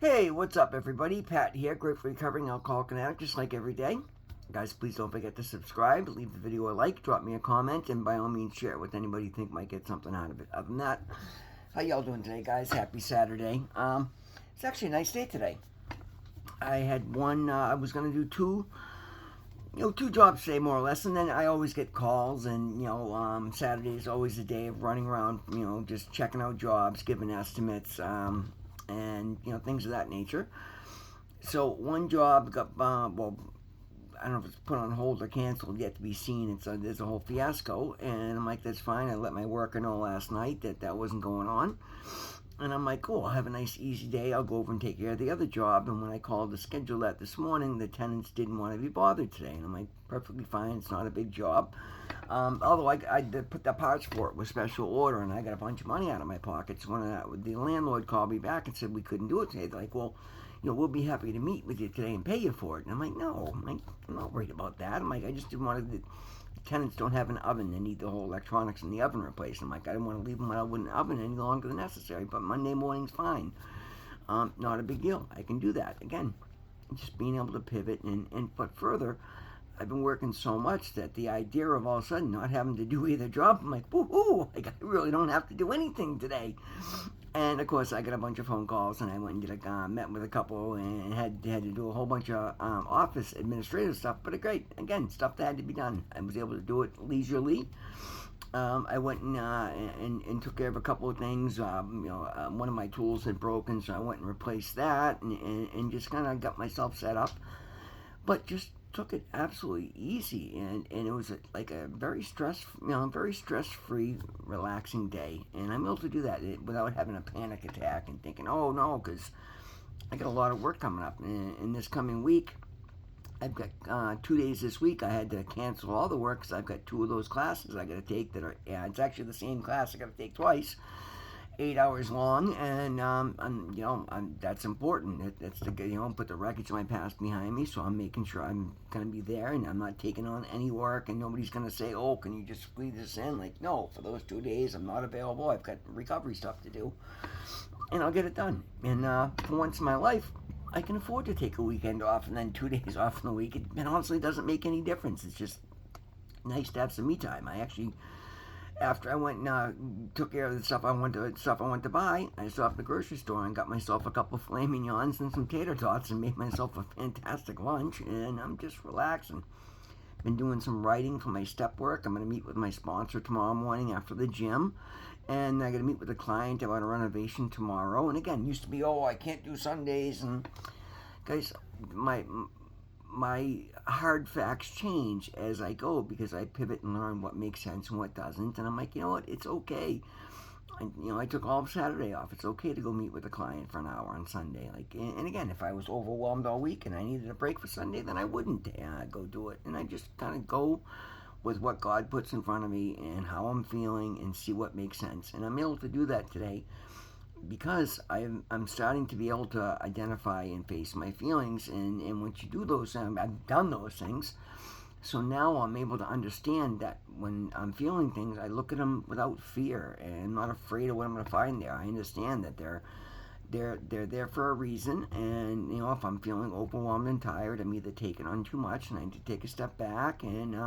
Hey, what's up, everybody? Pat here, grateful recovering alcoholic and addict, just like every day. Guys, please don't forget to subscribe, leave the video a like, drop me a comment, and by all means, share it with anybody you think might get something out of it. Other than that, how y'all doing today, guys? Happy Saturday. It's actually a nice day today. I had one. I was gonna do two jobs today, more or less, and then I always get calls, and Saturday is always a day of running around, just checking out jobs, giving estimates, and things of that nature. So one job got I don't know if it's put on hold or canceled, yet to be seen. There's a whole fiasco, and I'm like, that's fine. I let my worker know last night that wasn't going on, and I'm like, cool. I'll have a nice easy day. I'll go over and take care of the other job. And when I called to schedule that this morning, the tenants didn't want to be bothered today, and I'm like, perfectly fine. It's not a big job. Although I put the parts for it with special order, and I got a bunch of money out of my pockets. When the landlord called me back and said we couldn't do it today, they're like, well, we'll be happy to meet with you today and pay you for it. And I'm like, no, I'm not worried about that. I'm like, I just didn't want to. The tenants don't have an oven. They need the whole electronics in the oven replaced. I'm like, I didn't want to leave them without an oven any longer than necessary. But Monday morning's fine. Not a big deal. I can do that. Again, just being able to pivot but further, I've been working so much that the idea of all of a sudden not having to do either job, I'm like, woohoo! Like I really don't have to do anything today. And of course, I got a bunch of phone calls, and I went and met with a couple, and had to do a whole bunch of office administrative stuff. But great, again, stuff that had to be done. I was able to do it leisurely. I went and took care of a couple of things. One of my tools had broken, so I went and replaced that, and just kind of got myself set up. But just took it absolutely easy, and it was like a very stress free, relaxing day, and I'm able to do that without having a panic attack and thinking, oh no, because I got a lot of work coming up in this coming week. I've got 2 days this week. I had to cancel all the work because I've got two of those classes I got to take that are, it's actually the same class I got to take twice. 8 hours long, and that's important. That's the put the wreckage of my past behind me. So I'm making sure I'm gonna be there, and I'm not taking on any work, and nobody's gonna say, "Oh, can you just squeeze this in?" Like, no, for those 2 days, I'm not available. I've got recovery stuff to do, and I'll get it done. And for once in my life, I can afford to take a weekend off and then 2 days off in the week. It honestly doesn't make any difference. It's just nice to have some me time. I actually, after I went and took care of the stuff I went to buy, I stopped at the grocery store and got myself a couple of filet mignons and some tater tots and made myself a fantastic lunch. And I'm just relaxing. Been doing some writing for my step work. I'm going to meet with my sponsor tomorrow morning after the gym. And I got to meet with a client about a renovation tomorrow. And again, used to be, oh, I can't do Sundays. And guys, my hard facts change as I go because I pivot and learn what makes sense and what doesn't. And I'm like, you know what? It's okay. I took all of Saturday off. It's okay to go meet with a client for an hour on Sunday. And again, if I was overwhelmed all week and I needed a break for Sunday, then I wouldn't go do it. And I just kind of go with what God puts in front of me and how I'm feeling and see what makes sense. And I'm able to do that today because I'm starting to be able to identify and face my feelings, and once you do those things, I've done those things, so now I'm able to understand that when I'm feeling things, I look at them without fear, and I'm not afraid of what I'm going to find there. I understand that they're there for a reason, and if I'm feeling overwhelmed and tired, I'm either taking on too much, and I need to take a step back and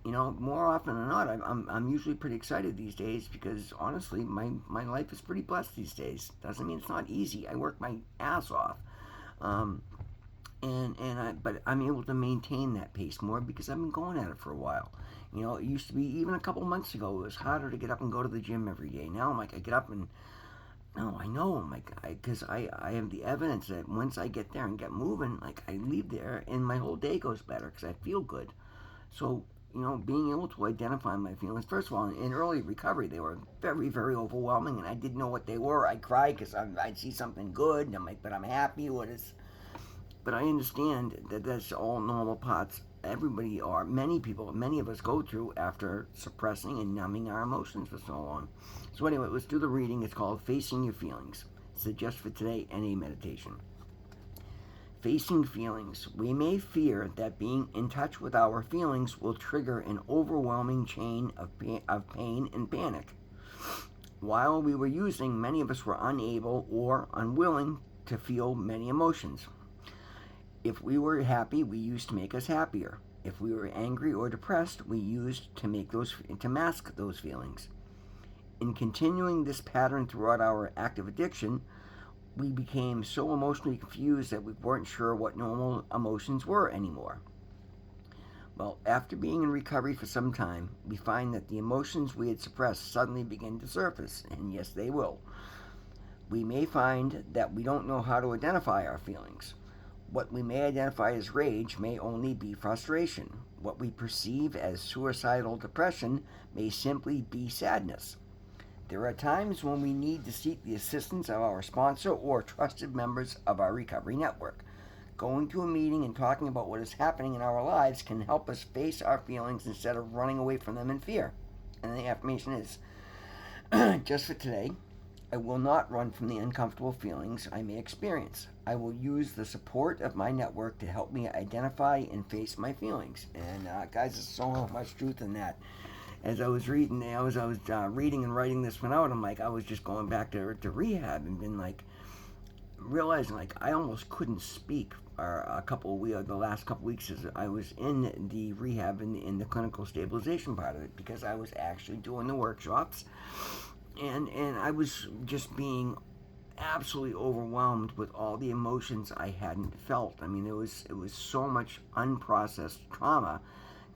more often than not, I'm usually pretty excited these days because honestly, my life is pretty blessed these days. Doesn't mean it's not easy. I work my ass off, but I'm able to maintain that pace more because I've been going at it for a while. It used to be even a couple months ago. It was harder to get up and go to the gym every day. Now I'm like, I get up and no, I know. I'm like, because I have the evidence that once I get there and get moving, like I leave there and my whole day goes better because I feel good. So being able to identify my feelings. First of all, in early recovery, they were very, very overwhelming, and I didn't know what they were. I cried because I'd see something good, and I'm like, but I'm happy. What is? But I understand that that's all normal parts. Many of us go through after suppressing and numbing our emotions for so long. So anyway, let's do the reading. It's called Facing Your Feelings. It's the Just for Today NA meditation. Facing feelings. We may fear that being in touch with our feelings will trigger an overwhelming chain of pain and panic. While we were using, many of us were unable or unwilling to feel many emotions. If we were happy, we used to make us happier. If we were angry or depressed, we used to mask those feelings. In continuing this pattern throughout our active addiction, we became so emotionally confused that we weren't sure what normal emotions were anymore. Well, after being in recovery for some time, we find that the emotions we had suppressed suddenly begin to surface, and yes, they will. We may find that we don't know how to identify our feelings. What we may identify as rage may only be frustration. What we perceive as suicidal depression may simply be sadness. There are times when we need to seek the assistance of our sponsor or trusted members of our recovery network. Going to a meeting and talking about what is happening in our lives can help us face our feelings instead of running away from them in fear. And the affirmation is just for today, I will not run from the uncomfortable feelings I may experience. I will use the support of my network to help me identify and face my feelings. And guys, there's so much truth in that. As I was reading, reading and writing this one out, I'm like, I was just going back to rehab and been like, realizing like I almost couldn't speak. The last couple weeks as I was in the rehab in the clinical stabilization part of it, because I was actually doing the workshops, and I was just being absolutely overwhelmed with all the emotions I hadn't felt. I mean, it was so much unprocessed trauma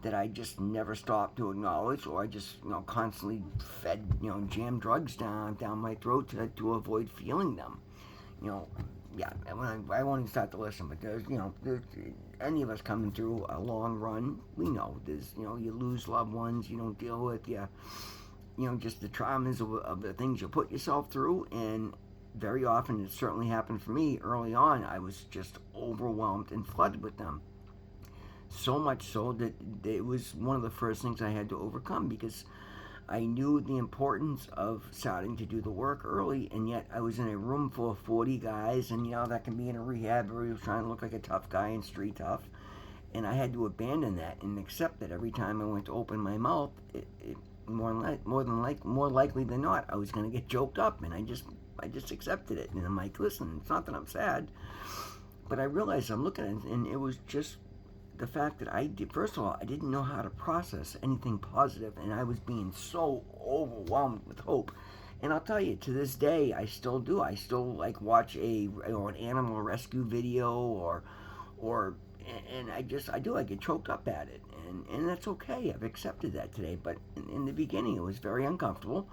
that I just never stopped to acknowledge, or I just constantly fed jammed drugs down my throat to avoid feeling them. You know, yeah, I won't even start to listen, but there's any of us coming through a long run, we know there's you lose loved ones you don't deal with, just the traumas of the things you put yourself through, and very often it certainly happened for me early on. I was just overwhelmed and flooded with them. So much so that it was one of the first things I had to overcome, because I knew the importance of starting to do the work early, and yet I was in a room full of 40 guys, and that can be in a rehab where he was trying to look like a tough guy and street tough, and I had to abandon that and accept that every time I went to open my mouth, more likely than not, I was going to get choked up, and I just accepted it, and I'm like, listen, it's not that I'm sad, but I realized I'm looking at it, and it was just the fact that first of all, I didn't know how to process anything positive, and I was being so overwhelmed with hope. And I'll tell you, to this day, I still do. I still like watch an animal rescue video, and I get choked up at it, and that's okay. I've accepted that today, but in the beginning, it was very uncomfortable.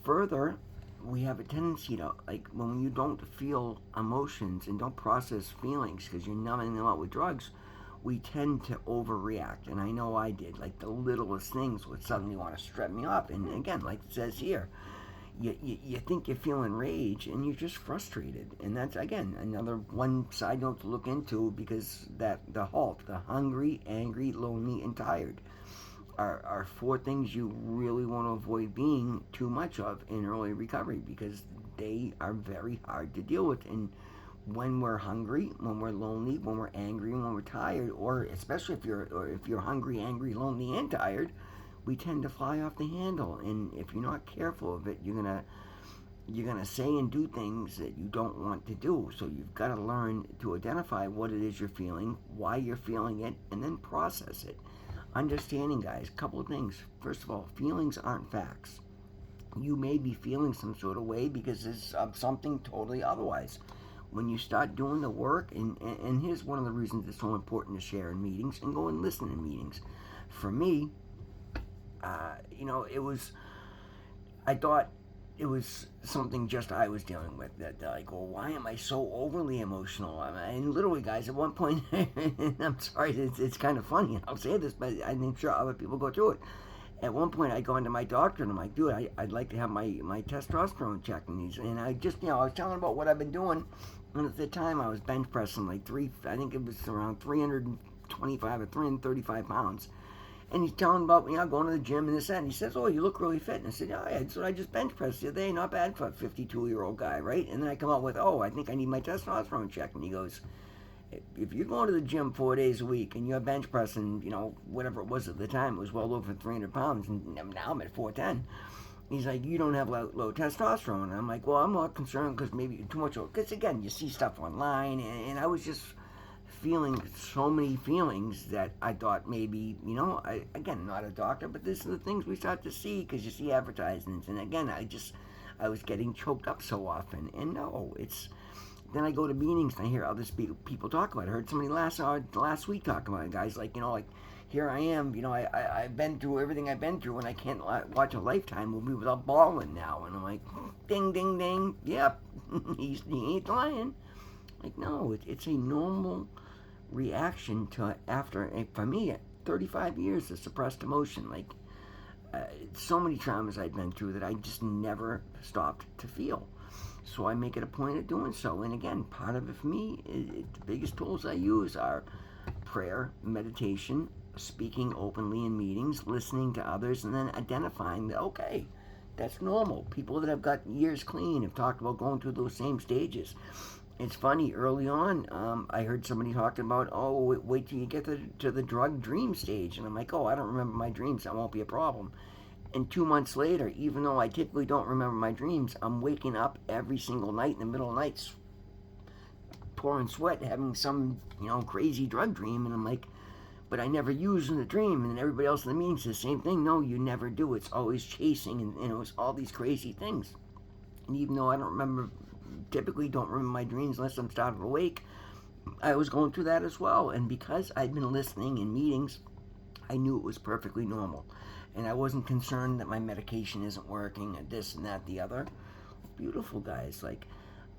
Further, we have a tendency to, like, when you don't feel emotions and don't process feelings because you're numbing them out with drugs, we tend to overreact, and I know I did. Like, the littlest things would suddenly want to strip me up, and again, like it says here, you think you're feeling rage, and you're just frustrated, and that's, again, another one side note to look into, because the hungry, angry, lonely, and tired are four things you really want to avoid being too much of in early recovery, because they are very hard to deal with. And when we're hungry, when we're lonely, when we're angry, when we're tired, or especially if you're hungry, angry, lonely, and tired, we tend to fly off the handle. And if you're not careful of it, you're gonna say and do things that you don't want to do. So you've got to learn to identify what it is you're feeling, why you're feeling it, and then process it. Understanding, guys, a couple of things. First of all, feelings aren't facts. You may be feeling some sort of way because it's of something totally otherwise. When you start doing the work, and here's one of the reasons it's so important to share in meetings and go and listen in meetings. For me, I thought it was something just I was dealing with, that like, well, why am I so overly emotional? And literally, guys, at one point, and I'm sorry, it's kind of funny, and I'll say this, but I'm sure other people go through it. At one point, I go into my doctor, and I'm like, dude, I'd like to have my testosterone checked, and I just, I was telling him about what I've been doing, and at the time, I was bench pressing I think it was around 325 or 335 pounds, and he's telling about, going to the gym and this and that, and he says, oh, you look really fit, and I said, yeah, that's what I just bench pressed the other day, not bad for a 52-year-old guy, right? And then I come out with, oh, I think I need my testosterone checked, and he goes, if you're going to the gym 4 days a week and you're bench pressing, whatever it was at the time, it was well over 300 pounds, and now I'm at 410. He's like, you don't have low testosterone. And I'm like, well, I'm not concerned because maybe too much. Because again, you see stuff online, and I was just feeling so many feelings that I thought maybe, again, not a doctor, but these are the things we start to see because you see advertisements. And again, I was getting choked up so often. And no, then I go to meetings and I hear other people talk about it. I heard somebody last week talk about it. Guys, like, here I am, I've been through everything I've been through, and I can't watch a Lifetime movie without bawling now. And I'm like, ding, ding, ding, yep, he ain't lying. Like, no, it's a normal reaction to after, for me, 35 years of suppressed emotion. Like, so many traumas I've been through that I just never stopped to feel. So I make it a point of doing so. And again, part of it for me, the biggest tools I use are prayer, meditation, speaking openly in meetings, listening to others, and then identifying that, okay, that's normal. People that have got years clean have talked about going through those same stages. It's funny, early on, I heard somebody talking about, wait till you get to the drug dream stage. And I'm like, I don't remember my dreams. That won't be a problem. And 2 months later, even though I typically don't remember my dreams, I'm waking up every single night in the middle of the night, pouring sweat, having some, crazy drug dream. And I'm like, but I never use in the dream. And everybody else in the meeting says the same thing. No, you never do. It's always chasing, and it was all these crazy things. And even though I typically don't remember my dreams unless I'm started awake, I was going through that as well. And because I'd been listening in meetings, I knew it was perfectly normal. And I wasn't concerned that my medication isn't working and this and that, the other. Beautiful, guys. Like,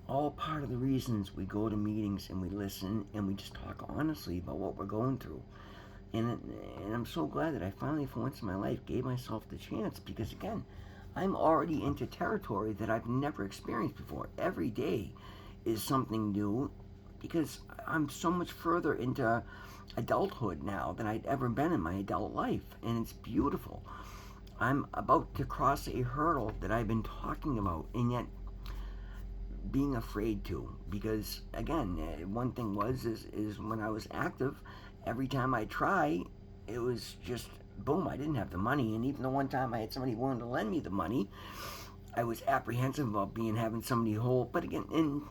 all part of the reasons we go to meetings and we listen and we just talk honestly about what we're going through. And I'm so glad that I finally, for once in my life, gave myself the chance, because again, I'm already into territory that I've never experienced before. Every day is something new, because I'm so much further into adulthood now than I'd ever been in my adult life, and it's beautiful. I'm about to cross a hurdle that I've been talking about, and yet being afraid to, because again, one thing is when I was active, every time I try, it was just boom, I didn't have the money. And even the one time I had somebody willing to lend me the money, I was apprehensive about having somebody hold. But again, and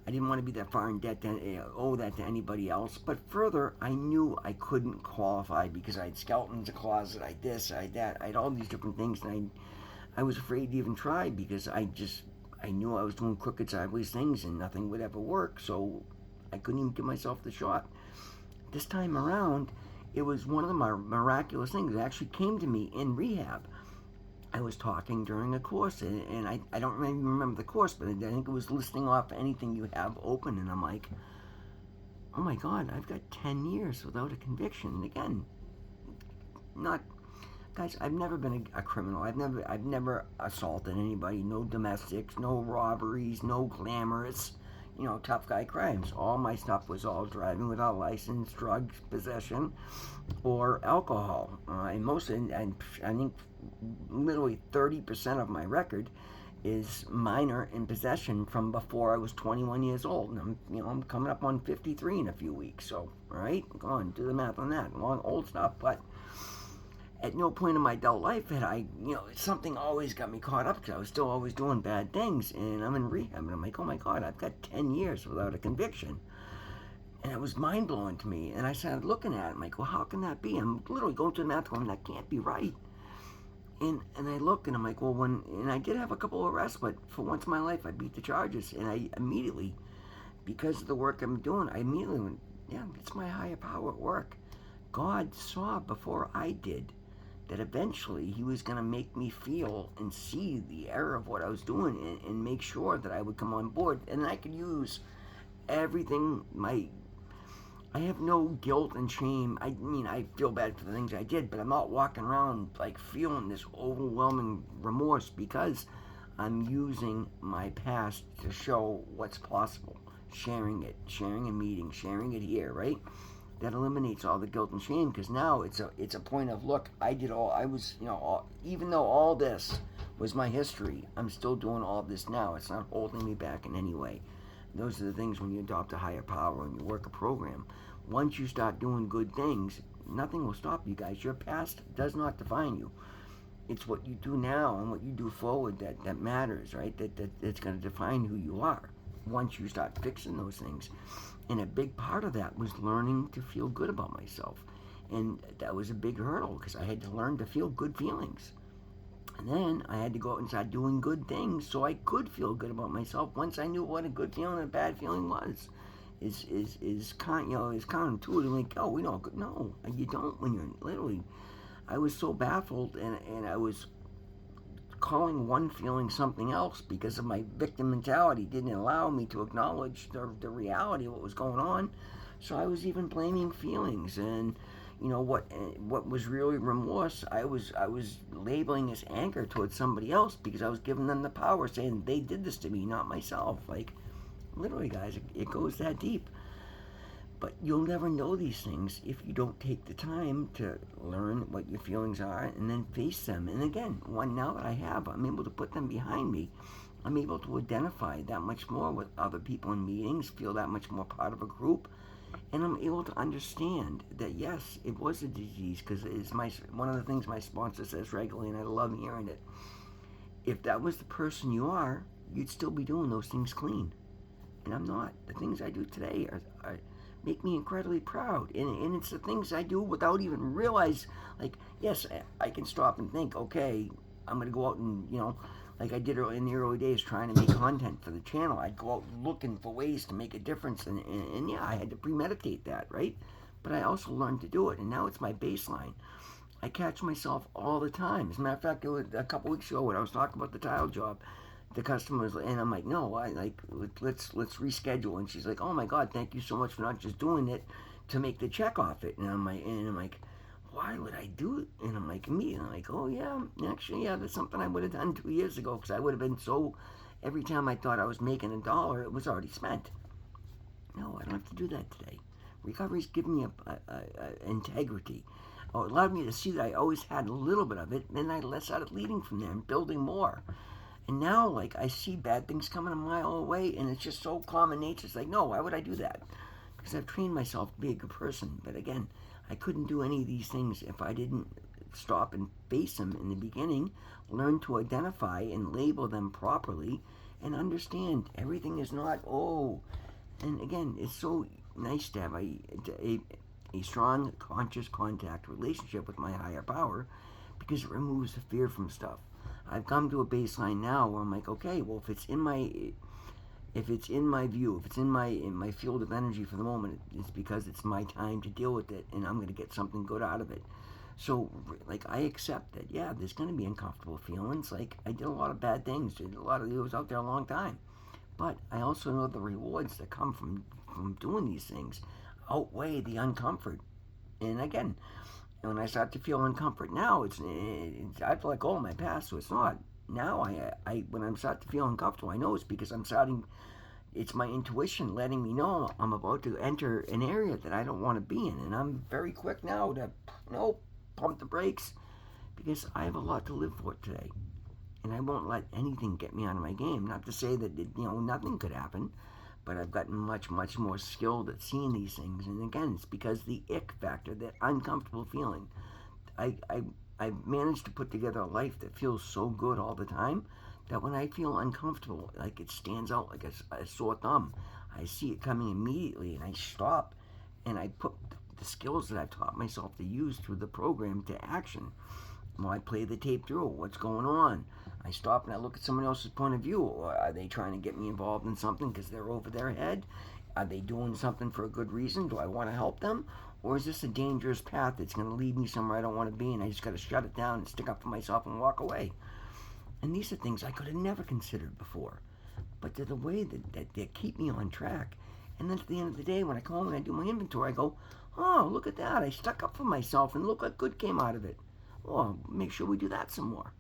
I didn't want to be that far in debt to owe that to anybody else. But further, I knew I couldn't qualify because I had skeletons in the closet, I had this, I had that, I had all these different things, and I was afraid to even try because I knew I was doing crooked, sideways things and nothing would ever work. So I couldn't even give myself the shot. This time around, it was one of the miraculous things that actually came to me in rehab. I was talking during a course, and I don't even remember the course, but I think it was listing off anything you have open, and I'm like, oh my God, I've got 10 years without a conviction. And again, guys, I've never been a criminal. I've never assaulted anybody. No domestics, no robberies, no glamorous, tough guy crimes. All my stuff was all driving without license, drugs, possession, or alcohol. And I think literally 30% of my record is minor in possession from before I was 21 years old. And I'm coming up on 53 in a few weeks. So, all right, go on, do the math on that. Long old stuff, but at no point in my adult life had I, something always got me caught up because I was still always doing bad things. And I'm in rehab, and I'm like, oh my God, I've got 10 years without a conviction. And it was mind-blowing to me. And I started looking at it. I'm like, well, how can that be? I'm literally going through the math going, that can't be right. And I look, and I'm like, well, and I did have a couple of arrests, but for once in my life, I beat the charges. And I immediately, because of the work I'm doing, I immediately went, yeah, it's my higher power at work. God saw before I did that eventually he was going to make me feel and see the error of what I was doing and make sure that I would come on board. And I could use everything, I have no guilt and shame. I mean, I feel bad for the things I did, but I'm not walking around like feeling this overwhelming remorse because I'm using my past to show what's possible. Sharing a meeting, sharing it here, right? That eliminates all the guilt and shame, because now it's a point of, look, even though all this was my history, I'm still doing all this now. It's not holding me back in any way. Those are the things when you adopt a higher power and you work a program. Once you start doing good things, nothing will stop you guys. Your past does not define you. it's what you do now and what you do forward that matters, right? That's going to define who you are once you start fixing those things. And a big part of that was learning to feel good about myself. And that was a big hurdle because I had to learn to feel good feelings. And then I had to go out and start doing good things so I could feel good about myself once I knew what a good feeling and a bad feeling was. Is counterintuitive. Like, oh, we know, no, you don't when you're literally. I was so baffled, and I was calling one feeling something else because of my victim mentality didn't allow me to acknowledge the reality of what was going on. So I was even blaming feelings, and what was really remorse, I was labeling as anger towards somebody else because I was giving them the power, saying they did this to me, not myself. Like, literally, guys, it goes that deep. But you'll never know these things if you don't take the time to learn what your feelings are and then face them. And again, now that I have, I'm able to put them behind me. I'm able to identify that much more with other people in meetings, feel that much more part of a group, and I'm able to understand that yes, it was a disease because it's one of the things my sponsor says regularly, and I love hearing it. If that was the person you are, you'd still be doing those things clean, and I'm not. The things I do today are make me incredibly proud, and it's the things I do without even realize. Like, yes, I can stop and think, okay, I'm gonna go out and like I did in the early days trying to make content for the channel. I'd go out looking for ways to make a difference, and yeah, I had to premeditate that, right? But I also learned to do it, and now it's my baseline. I catch myself all the time. As a matter of fact, it was a couple weeks ago when I was talking about the tile job, the customers, and I'm like, no, let's reschedule. And she's like, oh my God, thank you so much for not just doing it to make the check off it. And I'm like, why would I do it? And I'm like, immediately, I'm like, oh yeah, actually, yeah, that's something I would have done 2 years ago because I would have been so. Every time I thought I was making $1, it was already spent. No, I don't have to do that today. Recovery's given me a integrity. Oh, it allowed me to see that I always had a little bit of it, and then I started leading from there and building more. And now, like, I see bad things coming a mile away, and it's just so common nature. It's like, no, why would I do that? Because I've trained myself to be a good person. But again, I couldn't do any of these things if I didn't stop and face them in the beginning, learn to identify and label them properly, and understand everything is not, oh. And again, it's so nice to have a strong conscious contact relationship with my higher power because it removes the fear from stuff. I've come to a baseline now where I'm like, okay, well, if it's in my view, if it's in my field of energy for the moment, it's because it's my time to deal with it, and I'm going to get something good out of it. So, like, I accept that, yeah, there's going to be uncomfortable feelings. Like, I did a lot of bad things. Did a lot of it was out there a long time. But I also know the rewards that come from doing these things outweigh the uncomfort. And again, when I start to feel uncomfort now, I feel like, oh, my past, so it's not. Now, when I start to feel uncomfortable, I know it's because it's my intuition letting me know I'm about to enter an area that I don't want to be in. And I'm very quick now to, pump the brakes because I have a lot to live for today. And I won't let anything get me out of my game. Not to say that, nothing could happen, but I've gotten much, much more skilled at seeing these things. And again, it's because the ick factor, that uncomfortable feeling. I've managed to put together a life that feels so good all the time that when I feel uncomfortable, like it stands out like a sore thumb. I see it coming immediately, and I stop, and I put the skills that I've taught myself to use through the program to action. Well, I play the tape through. What's going on? I stop and I look at someone else's point of view. Or are they trying to get me involved in something because they're over their head? Are they doing something for a good reason? Do I want to help them? Or is this a dangerous path that's going to lead me somewhere I don't want to be, and I just got to shut it down and stick up for myself and walk away? And these are things I could have never considered before. But they're the way that keep me on track. And then at the end of the day, when I come home and I do my inventory, I go, oh, look at that. I stuck up for myself, and look what good came out of it. Well, make sure we do that some more.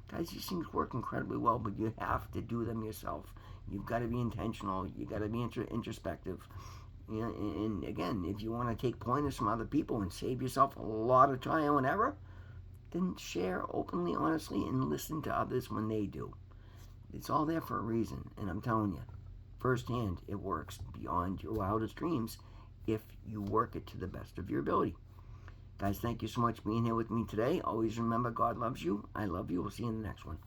Guys, these things work incredibly well, but you have to do them yourself. You've got to be intentional. You've got to be introspective. And again, if you want to take pointers from other people and save yourself a lot of trial and error, then share openly, honestly, and listen to others when they do. It's all there for a reason, and I'm telling you, firsthand, it works beyond your wildest dreams if you work it to the best of your ability. Guys, thank you so much for being here with me today. Always remember, God loves you. I love you. We'll see you in the next one.